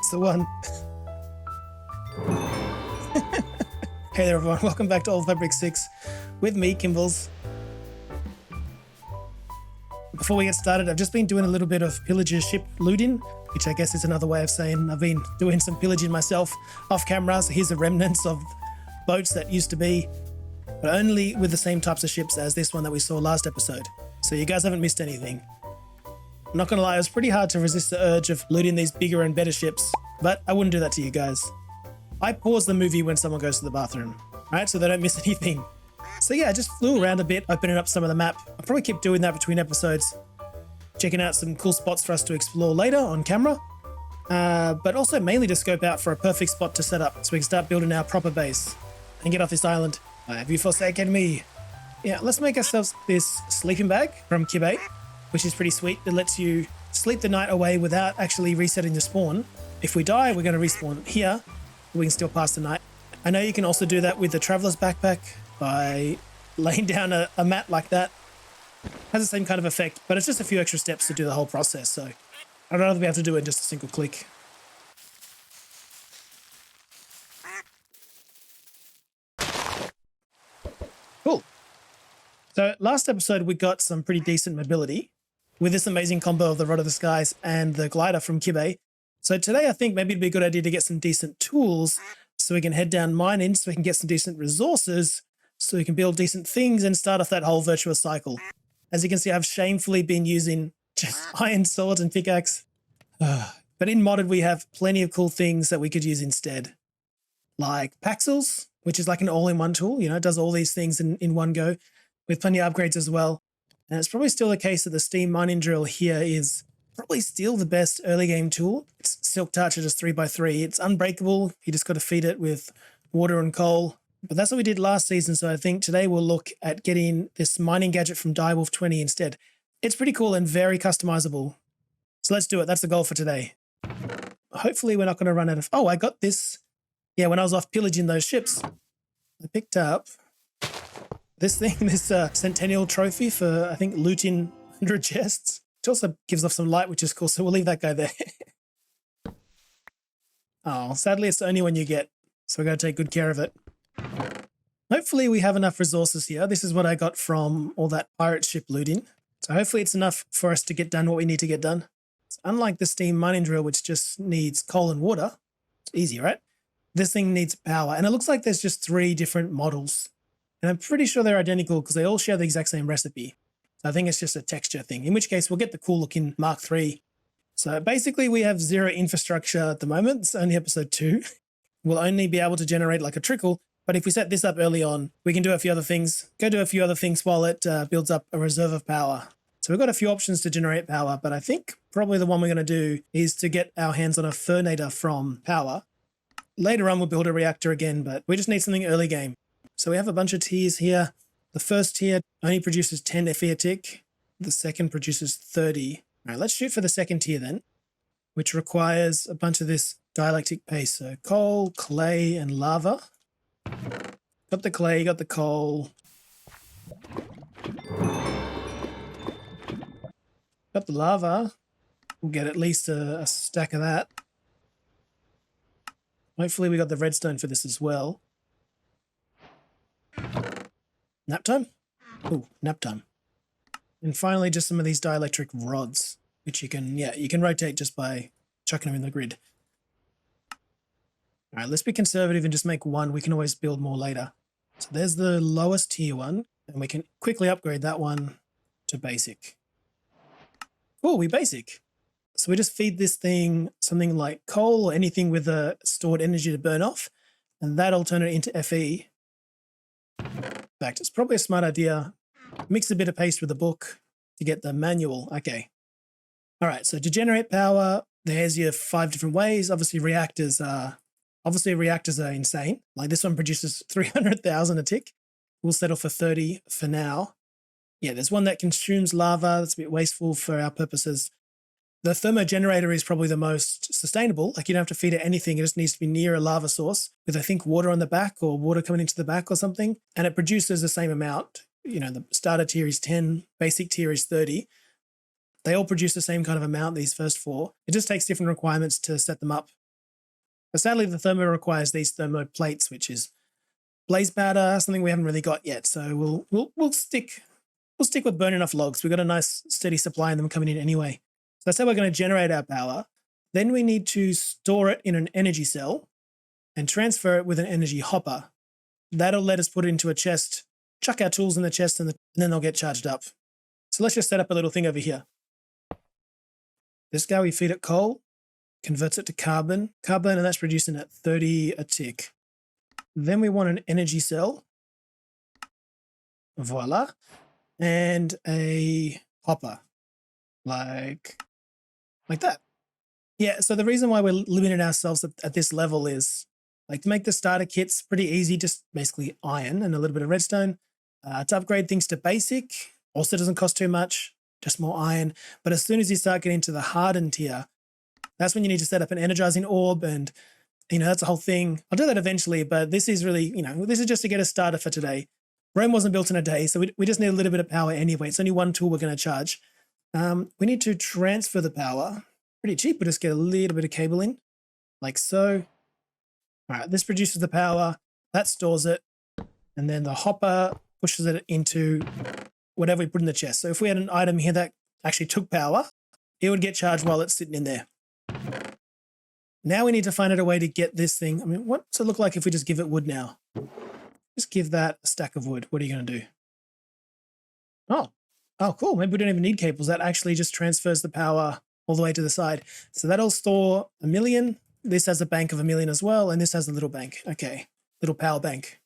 That's the one. Hey there everyone, welcome back to Old Fabric 6 with me, kmbles. Before we get started, I've just been doing a little bit of pillager ship looting, which I guess is another way of saying I've been doing some pillaging myself off camera. So here's the remnants of boats that used to be, but only with the same types of ships as this one that we saw last episode. So you guys haven't missed anything. I'm not gonna lie, it was pretty hard to resist the urge of looting these bigger and better ships, but I wouldn't do that to you guys. I pause the movie when someone goes to the bathroom, right? So they don't miss anything. So yeah, I just flew around a bit, opening up some of the map. I'll probably keep doing that between episodes, checking out some cool spots for us to explore later on camera, but also mainly to scope out for a perfect spot to set up so we can start building our proper base and get off this island. Have you forsaken me? Yeah, let's make ourselves this sleeping bag from Kirilkov, which is pretty sweet. It lets you sleep the night away without actually resetting the spawn. If we die, we're going to respawn here. We can still pass the night. I know you can also do that with the traveler's backpack by laying down a mat like that. Has the same kind of effect, but it's just a few extra steps to do the whole process. So I'd rather be able to do it in just a single click. Cool. So last episode, we got some pretty decent mobility with this amazing combo of the Rod of the Skies and the glider from Kirilkov. So today I think maybe it'd be a good idea to get some decent tools so we can head down mining, so we can get some decent resources, so we can build decent things and start off that whole virtuous cycle. As you can see, I've shamefully been using just iron swords and pickaxe. But in modded, we have plenty of cool things that we could use instead. Like voxels, which is like an all-in-one tool, you know, it does all these things in one go with plenty of upgrades as well. And it's probably still the case that the steam mining drill here is probably still the best early game tool. It's silk touch, it's 3x3. It's unbreakable. You just got to feed it with water and coal. But that's what we did last season. So I think today we'll look at getting this mining gadget from Direwolf 20 instead. It's pretty cool and very customizable. So let's do it. That's the goal for today. Hopefully we're not going to run out of... Oh, I got this. Yeah, when I was off pillaging those ships, I picked up this thing, this Centennial trophy for, I think, looting 100 chests. It also gives off some light, which is cool, so we'll leave that guy there. Oh, sadly, it's the only one you get, so we're going to take good care of it. Hopefully, we have enough resources here. This is what I got from all that pirate ship looting. So hopefully, it's enough for us to get done what we need to get done. So unlike the steam mining drill, which just needs coal and water, it's easy, right? This thing needs power, and it looks like there's just 3 different models. And I'm pretty sure they're identical because they all share the exact same recipe. I think it's just a texture thing, in which case we'll get the cool looking Mark III. So basically we have 0 infrastructure at the moment. It's only episode 2. We'll only be able to generate like a trickle. But if we set this up early on, we can do a few other things, while it builds up a reserve of power. So we've got a few options to generate power, but I think probably the one we're going to do is to get our hands on a Fernator from Powah. Later on, we'll build a reactor again, but we just need something early game. So we have a bunch of tiers here. The first tier only produces 10 Fe a tick. The second produces 30. All right, let's shoot for the second tier then, which requires a bunch of this dialectic paste. So coal, clay, and lava. Got the clay, got the coal. Got the lava. We'll get at least a stack of that. Hopefully we got the redstone for this as well. Nap time? Oh, nap time. And finally, just some of these dielectric rods, which you can rotate just by chucking them in the grid. All right, let's be conservative and just make 1. We can always build more later. So there's the lowest tier one, and we can quickly upgrade that one to basic. Oh, we basic. So we just feed this thing something like coal or anything with a stored energy to burn off, and that'll turn it into Fe. In fact, it's probably a smart idea. Mix a bit of paste with the book to get the manual. Okay. All right. So to generate power, there's your 5 different ways. Obviously, reactors are insane. Like this one produces 300,000 a tick. We'll settle for 30 for now. Yeah, there's one that consumes lava. That's a bit wasteful for our purposes. The thermogenerator is probably the most sustainable. Like you don't have to feed it anything. It just needs to be near a lava source with, I think, water on the back or water coming into the back or something. And it produces the same amount. You know, the starter tier is 10, basic tier is 30. They all produce the same kind of amount, these first 4. It just takes different requirements to set them up. But sadly, the thermo requires these thermo plates, which is blaze powder, something we haven't really got yet. So we'll stick with burning enough logs. We've got a nice steady supply of them coming in anyway. So that's how we're going to generate our power. Then we need to store it in an energy cell and transfer it with an energy hopper. That'll let us put it into a chest, chuck our tools in the chest, and then they'll get charged up. So let's just set up a little thing over here. This guy, we feed it coal, converts it to carbon, and that's producing at 30 a tick. Then we want an energy cell. Voila. And a hopper. Like that. Yeah, so the reason why we're limiting ourselves at this level is, like, to make the starter kits pretty easy, just basically iron and a little bit of redstone. To upgrade things to basic, also doesn't cost too much, just more iron. But as soon as you start getting to the hardened tier, that's when you need to set up an energizing orb, and, you know, that's a whole thing. I'll do that eventually, but this is really, you know, this is just to get us started for today. Rome wasn't built in a day, so we just need a little bit of power anyway. It's only one tool we're going to charge. We need to transfer the power. Pretty cheap. We'll just get a little bit of cable in, like so. All right, this produces the power, that stores it, and then the hopper pushes it into whatever we put in the chest. So if we had an item here that actually took power, it would get charged while it's sitting in there. Now we need to find out a way to get this thing. I mean, what's it look like if we just give it wood now? Just give that a stack of wood. What are you going to do? Oh, cool. Maybe we don't even need cables. That actually just transfers the power all the way to the side. So that'll store 1 million. This has a bank of 1 million as well, and this has a little bank. Okay, little power bank.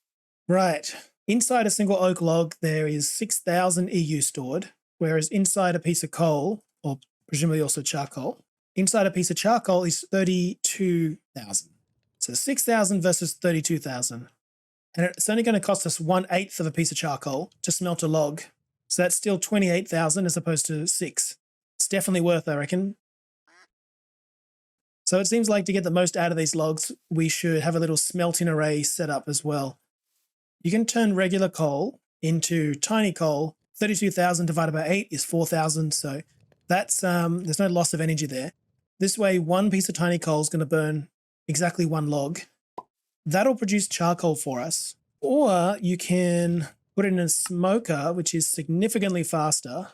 Right. Inside a single oak log, there is 6,000 EU stored, whereas inside a piece of coal, or presumably also charcoal, inside a piece of charcoal is 32,000. So 6,000 versus 32,000. And it's only going to cost us 1/8 of a piece of charcoal to smelt a log. So that's still 28,000 as opposed to 6. It's definitely worth, I reckon. So it seems like to get the most out of these logs, we should have a little smelting array set up as well. You can turn regular coal into tiny coal. 32,000 divided by 8 is 4,000. So that's there's no loss of energy there. This way, one piece of tiny coal is going to burn exactly one log. That'll produce charcoal for us. Or you can put it in a smoker, which is significantly faster.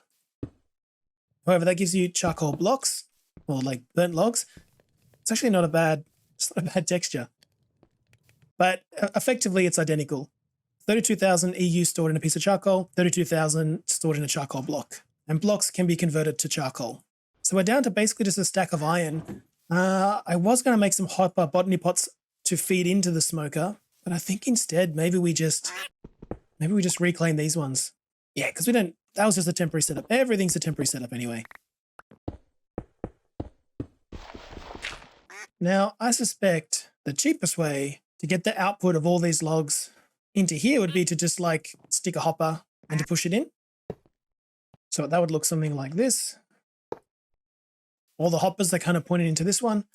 However, that gives you charcoal blocks, or like burnt logs. It's actually not a bad texture. But effectively, it's identical. 32,000 EU stored in a piece of charcoal, 32,000 stored in a charcoal block. And blocks can be converted to charcoal. So we're down to basically just a stack of iron. I was going to make some hopper botany pots to feed into the smoker, but I think instead maybe we just reclaim these ones. Yeah, because that was just a temporary setup. Everything's a temporary setup anyway. Now, I suspect the cheapest way to get the output of all these logs into here would be to just like stick a hopper and to push it in. So that would look something like this. All the hoppers are kind of pointing into this one,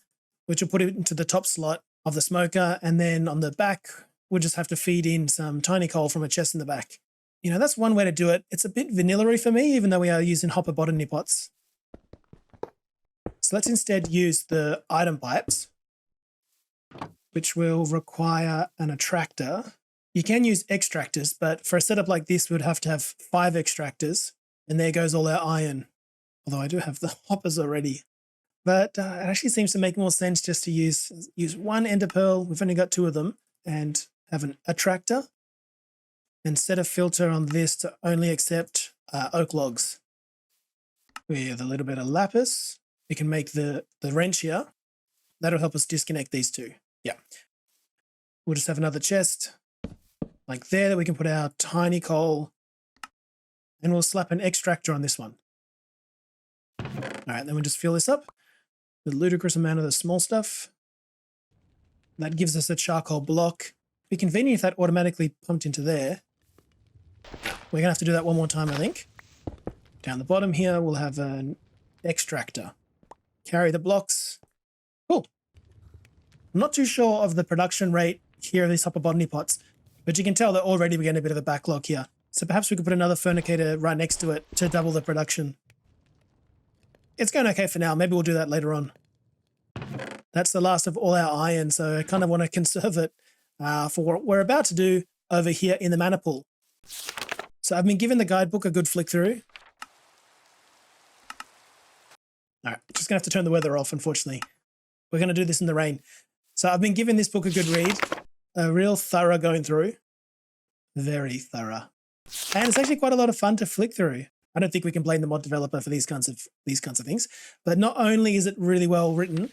which will put it into the top slot of the smoker. And then on the back, we'll just have to feed in some tiny coal from a chest in the back. You know, that's one way to do it. It's a bit vanilla-y for me, even though we are using hopper botany pots. So let's instead use the item pipes, which will require an attractor. You can use extractors, but for a setup like this, we'd have to have 5 extractors, and there goes all our iron. Although I do have the hoppers already. But it actually seems to make more sense just to use one ender pearl. We've only got 2 of them, and have an attractor, and set a filter on this to only accept oak logs. With a little bit of lapis, we can make the wrench here. That'll help us disconnect these 2. Yeah. We'll just have another chest like there that we can put our tiny coal, and we'll slap an extractor on this one. All right, then we'll just fill this up with a ludicrous amount of the small stuff. That gives us a charcoal block. It'd be convenient if that automatically pumped into there. We're going to have to do that one more time, I think. Down the bottom here, we'll have an extractor. Carry the blocks. Cool. I'm not too sure of the production rate here of these hopper botany pots, but you can tell that already we're getting a bit of a backlog here. So perhaps we could put another furnicator right next to it to double the production. It's going okay for now. Maybe we'll do that later on. That's the last of all our iron, so I kind of want to conserve it for what we're about to do over here in the mana pool. So I've been given the guidebook a good flick through. All right, just going to have to turn the weather off, unfortunately. We're going to do this in the rain. So I've been given this book a good read, a real thorough going through. Very thorough. And it's actually quite a lot of fun to flick through. I don't think we can blame the mod developer for these kinds of things. But not only is it really well written,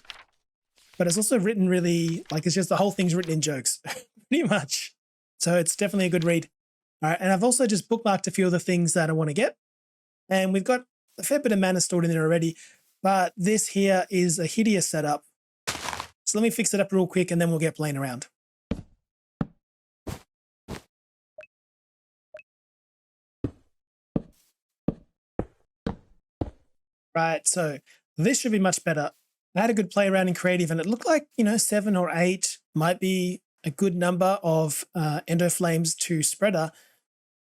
but it's also written really, like, it's just the whole thing's written in jokes, pretty much. So it's definitely a good read. All right, and I've also just bookmarked a few of the things that I want to get. And we've got a fair bit of mana stored in there already, but this here is a hideous setup. So let me fix it up real quick and then we'll get playing around. Right, so this should be much better. I had a good play around in creative and it looked like, 7 or 8 might be a good number of endo flames to spreader.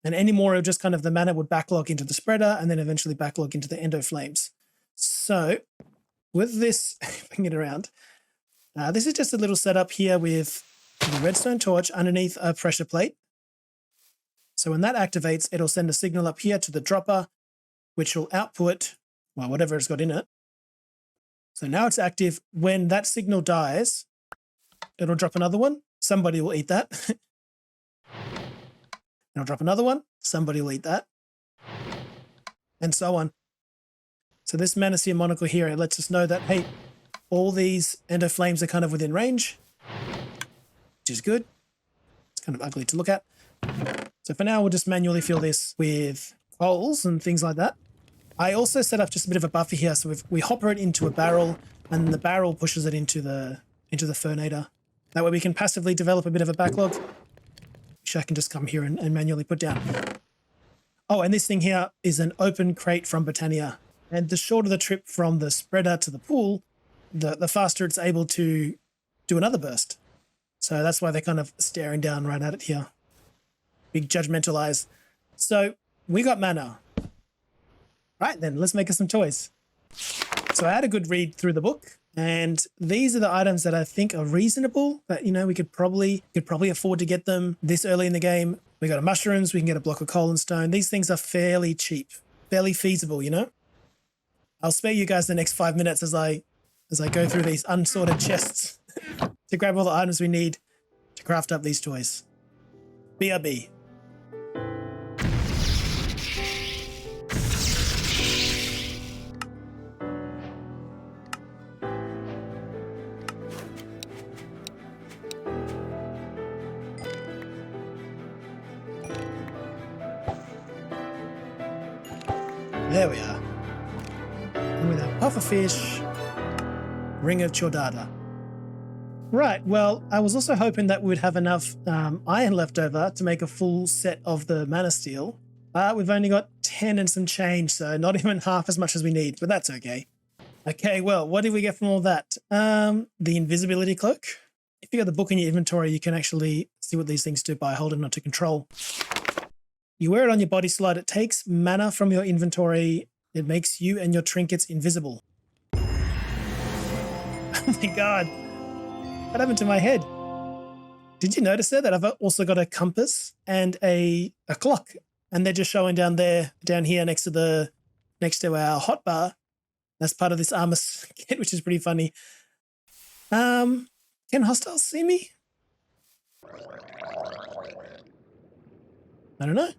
And any more of just kind of the mana would backlog into the spreader and then eventually backlog into the endo flames. So with this, if I can get around, this is just a little setup here with the redstone torch underneath a pressure plate. So when that activates, it'll send a signal up here to the dropper, which will output, well, whatever it's got in it. So now it's active. When that signal dies, it'll drop another one. Somebody will eat that. It'll drop another one. Somebody will eat that. And so on. So this Manacia monocle here, it lets us know that, hey, all these endo flames are kind of within range, which is good. It's kind of ugly to look at. So for now, we'll just manually fill this with coals and things like that. I also set up just a bit of a buffer here. So we hopper it into a barrel and the barrel pushes it into the fernator. That way we can passively develop a bit of a backlog, which I can just come here and manually put down. Oh, and this thing here is an open crate from Botania. And the shorter the trip from the spreader to the pool, the faster it's able to do another burst. So that's why they're kind of staring down right at it here. Big judgmental eyes. So we got mana. Right then, let's make us some toys. So I had a good read through the book, and these are the items that I think are reasonable, that, we could probably afford to get them this early in the game. We got mushrooms, we can get a block of coal and stone. These things are fairly cheap, fairly feasible, I'll spare you guys the next 5 minutes as I go through these unsorted chests to grab all the items we need to craft up these toys. BRB. There we are. And with our pufferfish, ring of chordata. Right, well, I was also hoping that we'd have enough iron left over to make a full set of the mana steel. But we've only got 10 and some change, so not even half as much as we need, but that's okay. Okay, well, what did we get from all that? The invisibility cloak. If you got the book in your inventory, you can actually see what these things do by holding onto control. You wear it on your body slot. It takes mana from your inventory. It makes you and your trinkets invisible. Oh my god. What happened to my head? Did you notice there that I've also got a compass and a clock? And they're just showing down here next to our hotbar. That's part of this armor kit, which is pretty funny. Can hostiles see me? I don't know.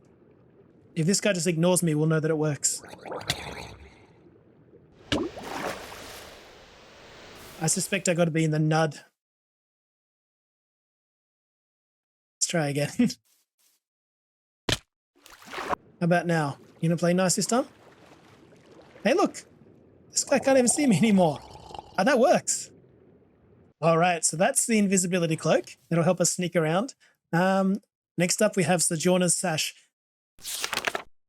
If this guy just ignores me, we'll know that it works. I suspect I got to be in the NUD. Let's try again. How about now? You gonna play nice this time? Hey, look. This guy can't even see me anymore. Oh, that works. All right, so that's the invisibility cloak. It'll help us sneak around. Next up, we have Sojourner's Sash.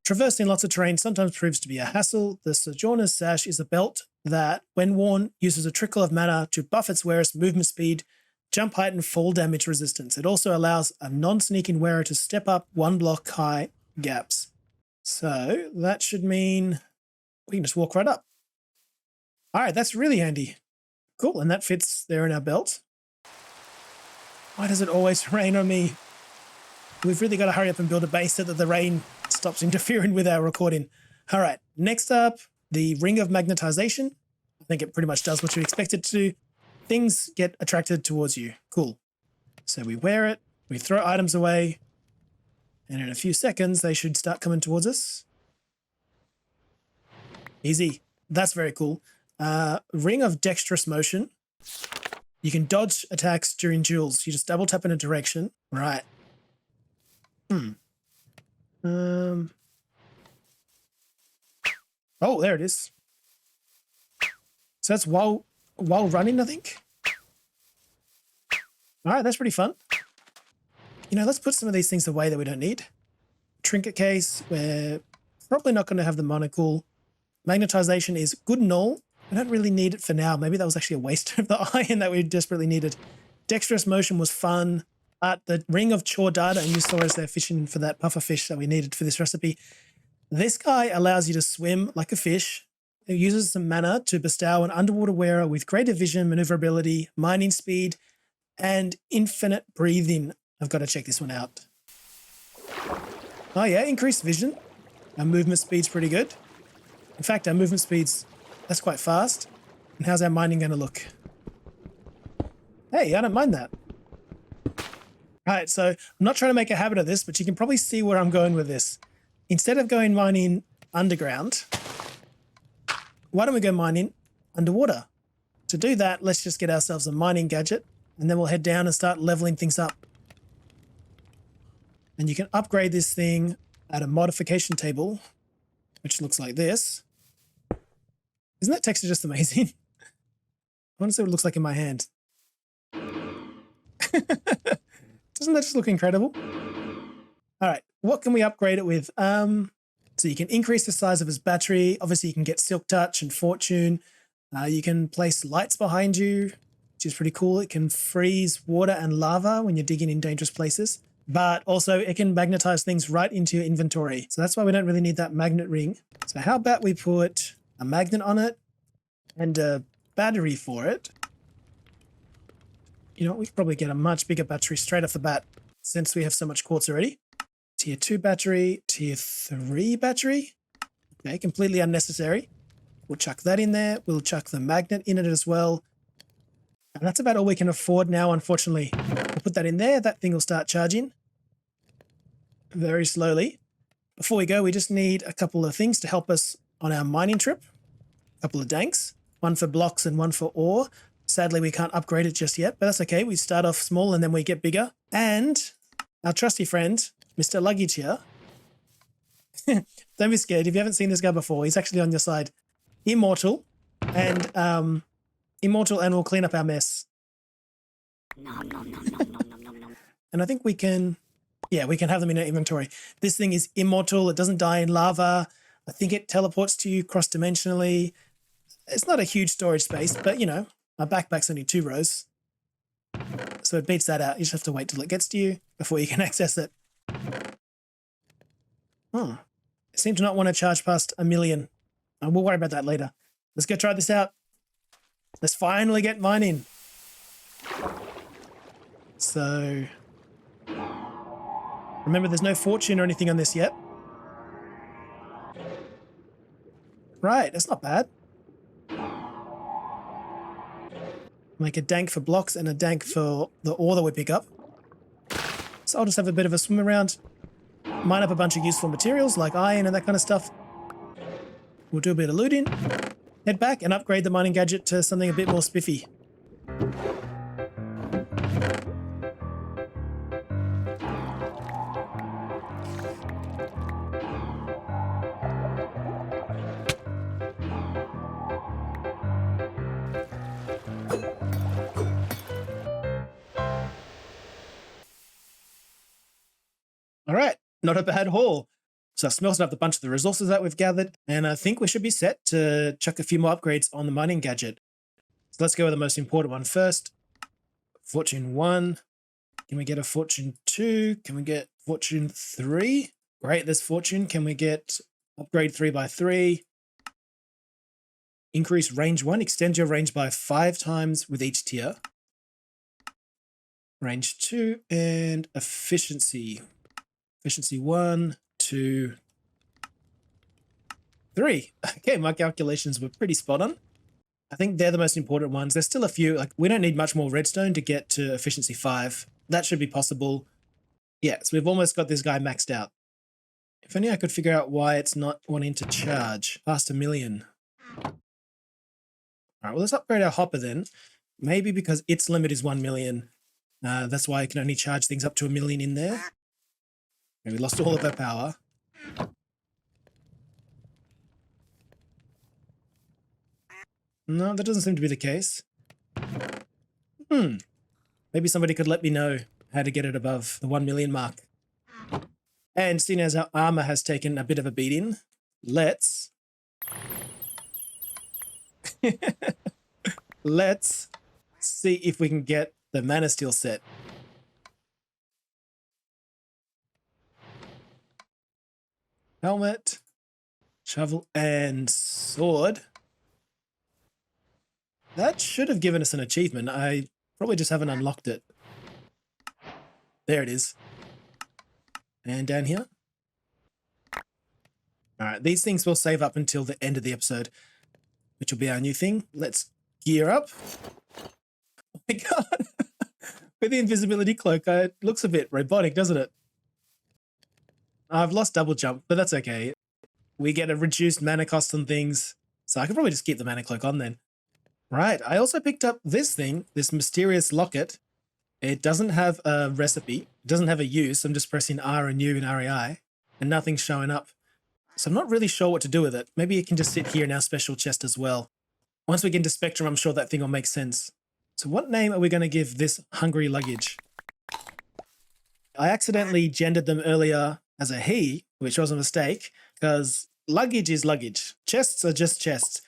Traversing lots of terrain sometimes proves to be a hassle. The Sojourner's Sash is a belt that, when worn, uses a trickle of mana to buff its wearer's movement speed, jump height, and fall damage resistance. It also allows a non-sneaking wearer to step up 1 block high gaps. So that should mean we can just walk right up. All right, that's really handy. Cool, and that fits there in our belt. Why does it always rain on me? We've really got to hurry up and build a base so that the rain stops interfering with our recording. All right, next up, the ring of magnetization. I think it pretty much does what you expect it to do. Things get attracted towards you. Cool. So we wear it, we throw items away, and in a few seconds, they should start coming towards us. Easy. That's very cool. Ring of dexterous motion. You can dodge attacks during duels. You just double tap in a direction. Right. Oh, there it is. So that's while running, I think. All right, that's pretty fun. You know, let's put some of these things away that we don't need. Trinket case, we're probably not going to have the monocle. Magnetization is good and all. We don't really need it for now. Maybe that was actually a waste of the iron that we desperately needed. Dexterous motion was fun. But the ring of chore data, and you saw us there fishing for that puffer fish that we needed for this recipe. This guy allows you to swim like a fish. It uses some mana to bestow an underwater wearer with greater vision, maneuverability, mining speed, and infinite breathing. I've got to check this one out. Oh yeah, increased vision. Our movement speed's pretty good. In fact, our movement speed's, that's quite fast. And how's our mining going to look? Hey, I don't mind that. All right, so I'm not trying to make a habit of this, but you can probably see where I'm going with this. Instead of going mining underground, why don't we go mining underwater? To do that, let's just get ourselves a mining gadget, and then we'll head down and start leveling things up. And you can upgrade this thing at a modification table, which looks like this. Isn't that texture just amazing? I want to see what it looks like in my hand. Doesn't that just look incredible? All right, what can we upgrade it with? So you can increase the size of his battery. Obviously, you can get Silk Touch and Fortune. You can place lights behind you, which is pretty cool. It can freeze water and lava when you're digging in dangerous places. But also, it can magnetize things right into your inventory. So that's why we don't really need that magnet ring. So how about we put a magnet on it and a battery for it? You know, we could probably get a much bigger battery straight off the bat since we have so much quartz already. Tier 2 battery, Tier 3 battery. Okay, completely unnecessary. We'll chuck that in there. We'll chuck the magnet in it as well. And that's about all we can afford now, unfortunately. We'll put that in there. That thing will start charging very slowly. Before we go, we just need a couple of things to help us on our mining trip. A couple of danks, one for blocks and one for ore. Sadly, we can't upgrade it just yet, but that's okay. We start off small and then we get bigger. And our trusty friend, Mr. Luggage here. Don't be scared. If you haven't seen this guy before, he's actually on your side. Immortal and will clean up our mess. And I think we can, yeah, we can have them in our inventory. This thing is immortal. It doesn't die in lava. I think it teleports to you cross-dimensionally. It's not a huge storage space, but you know, my backpack's only 2 rows. So it beats that out. You just have to wait till it gets to you before you can access it. Oh, it seems to not want to charge past 1 million. We'll worry about that later. Let's go try this out. Let's finally get mining. So, remember there's no fortune or anything on this yet. Right, that's not bad. Make a dank for blocks and a dank for the ore that we pick up. So I'll just have a bit of a swim around, mine up a bunch of useful materials like iron and that kind of stuff. We'll do a bit of looting, head back and upgrade the mining gadget to something a bit more spiffy. All right, not a bad haul. So I've smelted up a bunch of the resources that we've gathered, and I think we should be set to chuck a few more upgrades on the mining gadget. So let's go with the most important one first. Fortune 1. Can we get a Fortune 2? Can we get Fortune 3? Great, there's Fortune. Can we get upgrade 3x3? increase range 1, extend your range by 5 times with each tier. Range 2 and efficiency. Efficiency 1, 2, 3. Okay, my calculations were pretty spot on. I think they're the most important ones. There's still a few, like we don't need much more redstone to get to efficiency 5. That should be possible. Yeah, so we've almost got this guy maxed out. If only I could figure out why it's not wanting to charge past 1,000,000. All right, well, let's upgrade our hopper then. Maybe because its limit is 1,000,000. That's why I can only charge things up to 1,000,000 in there. And we lost all of our power. No, that doesn't seem to be the case. Maybe somebody could let me know how to get it above the 1,000,000 mark. And seeing as our armor has taken a bit of a beating, let's let's see if we can get the mana steel set. Helmet, shovel, and sword. That should have given us an achievement. I probably just haven't unlocked it. There it is. And down here. All right, these things will save up until the end of the episode, which will be our new thing. Let's gear up. Oh my God. With the invisibility cloak, it looks a bit robotic, doesn't it? I've lost double jump, but that's okay. We get a reduced mana cost on things, so I could probably just keep the mana cloak on then. Right, I also picked up this thing, this mysterious locket. It doesn't have a recipe, it doesn't have a use. I'm just pressing R and U and REI, and nothing's showing up. So I'm not really sure what to do with it. Maybe it can just sit here in our special chest as well. Once we get into Spectrum, I'm sure that thing will make sense. So what name are we going to give this hungry luggage? I accidentally gendered them earlier as a he, which was a mistake, because luggage is luggage. Chests are just chests.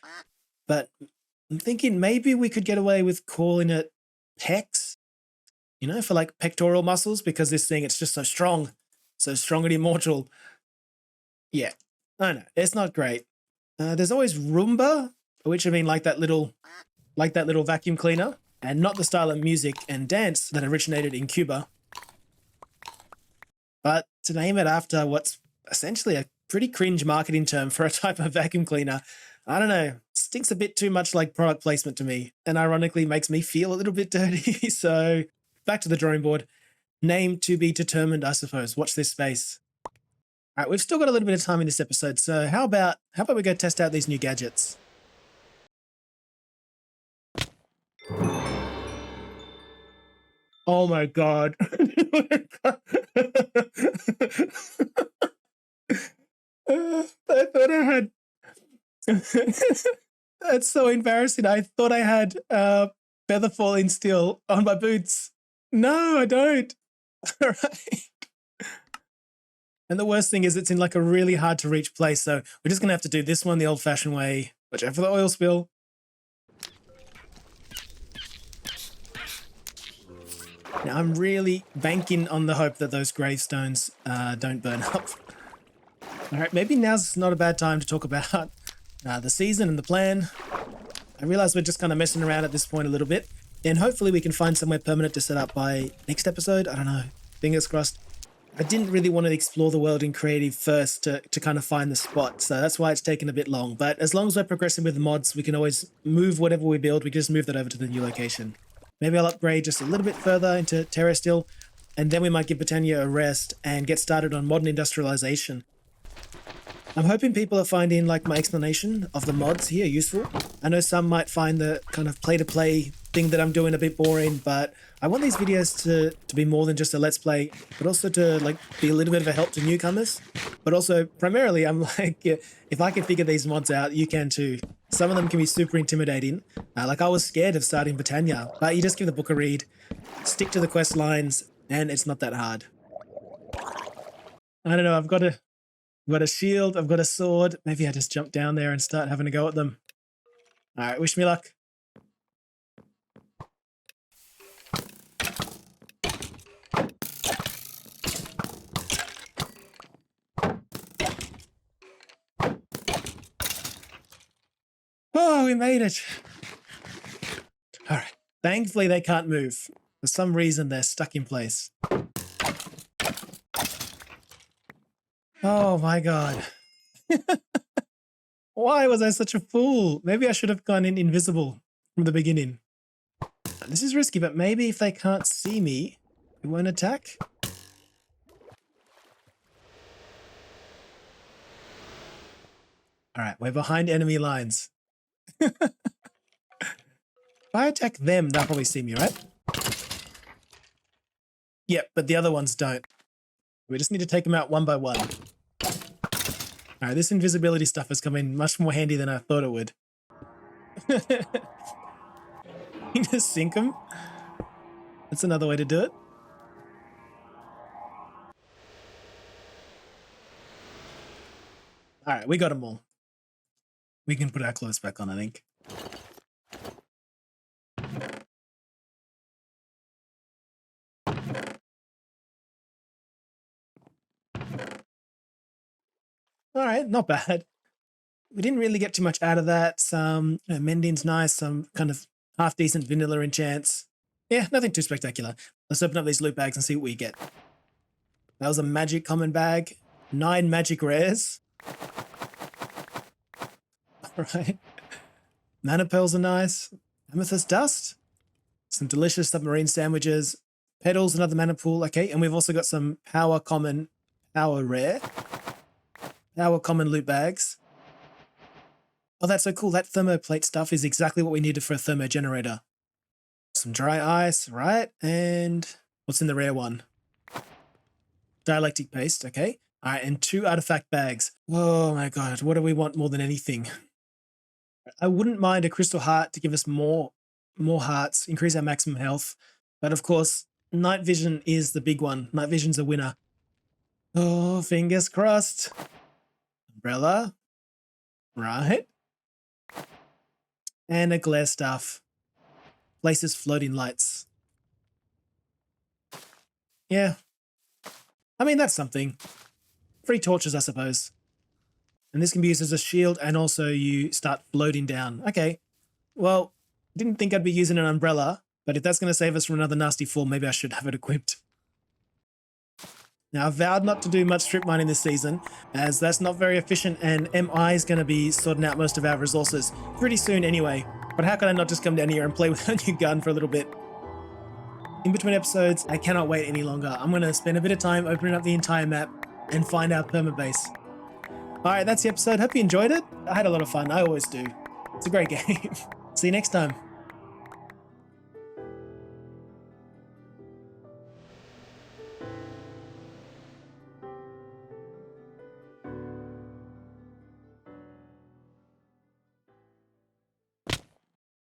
But I'm thinking maybe we could get away with calling it pecs, you know, for like pectoral muscles, because this thing, it's just so strong and immortal. Yeah, I know, it's not great. There's always Roomba, which I mean like that little vacuum cleaner, and not the style of music and dance that originated in Cuba. But to name it after what's essentially a pretty cringe marketing term for a type of vacuum cleaner, I don't know, stinks a bit too much like product placement to me, and ironically makes me feel a little bit dirty. So back to the drawing board. Name to be determined, I suppose. Watch this space. All right, we've still got a little bit of time in this episode, so how about we go test out these new gadgets? Oh my God. I thought I had... That's so embarrassing. I thought I had feather falling steel on my boots. No, I don't. All right. And the worst thing is it's in like a really hard to reach place. So we're just going to have to do this one the old fashioned way. Watch out for the oil spill. Now I'm really banking on the hope that those gravestones don't burn up. All right, maybe now's not a bad time to talk about the season and the plan. I realize we're just kind of messing around at this point a little bit, and hopefully we can find somewhere permanent to set up by next episode. I don't know, fingers crossed. I didn't really want to explore the world in creative first to kind of find the spot, so that's why it's taken a bit long. But as long as we're progressing with the mods, we can always move whatever we build. We can just move that over to the new location. Maybe I'll upgrade just a little bit further into Terra Steel, and then we might give Botania a rest and get started on modern industrialization. I'm hoping people are finding like my explanation of the mods here useful. I know some might find the kind of play-to-play thing that I'm doing a bit boring, but I want these videos to be more than just a let's play, but also to like be a little bit of a help to newcomers. But also primarily I'm like, if I can figure these mods out, you can too. Some of them can be super intimidating. Like I was scared of starting Botania, but you just give the book a read, stick to the quest lines, and it's not that hard. I don't know, I've got a shield, I've got a sword. Maybe I just jump down there and start having a go at them. All right, wish me luck. Oh, we made it. All right. Thankfully, they can't move. For some reason, they're stuck in place. Oh my God. Why was I such a fool? Maybe I should have gone in invisible from the beginning. This is risky, but maybe if they can't see me, it won't attack. All right, we're behind enemy lines. If I attack them, they'll probably see me, right? Yep, but the other ones don't. We just need to take them out one by one. All right, this invisibility stuff has come in much more handy than I thought it would. You just sink them. That's another way to do it. All right, we got them all. We can put our clothes back on, I think. All right, not bad. We didn't really get too much out of that. Some mending's nice, some kind of half decent vanilla enchants. Yeah, nothing too spectacular. Let's open up these loot bags and see what we get. That was a magic common bag. 9 magic rares. All right. Mana pearls are nice. Amethyst dust. Some delicious submarine sandwiches. Petals, another mana pool. Okay, and we've also got some Powah common, Powah rare. Powah common loot bags. Oh, that's so cool. That thermoplate stuff is exactly what we needed for a thermo generator. Some dry ice, right? And what's in the rare one? Dialectic paste, okay. All right, and 2 artifact bags. Oh my God, what do we want more than anything? I wouldn't mind a crystal heart to give us more hearts, increase our maximum health. But of course, night vision is the big one. Night vision's a winner. Oh, fingers crossed. Umbrella. Right. And a glare staff. Places floating lights. Yeah. I mean, that's something. Free torches, I suppose. And this can be used as a shield, and also you start floating down. Okay. Well, didn't think I'd be using an umbrella, but if that's going to save us from another nasty fall, maybe I should have it equipped. Now, I've vowed not to do much strip mining this season, as that's not very efficient, and MI is going to be sorting out most of our resources pretty soon anyway. But how can I not just come down here and play with a new gun for a little bit? In between episodes, I cannot wait any longer. I'm going to spend a bit of time opening up the entire map and find our permabase. Alright, that's the episode. Hope you enjoyed it. I had a lot of fun. I always do. It's a great game. See you next time.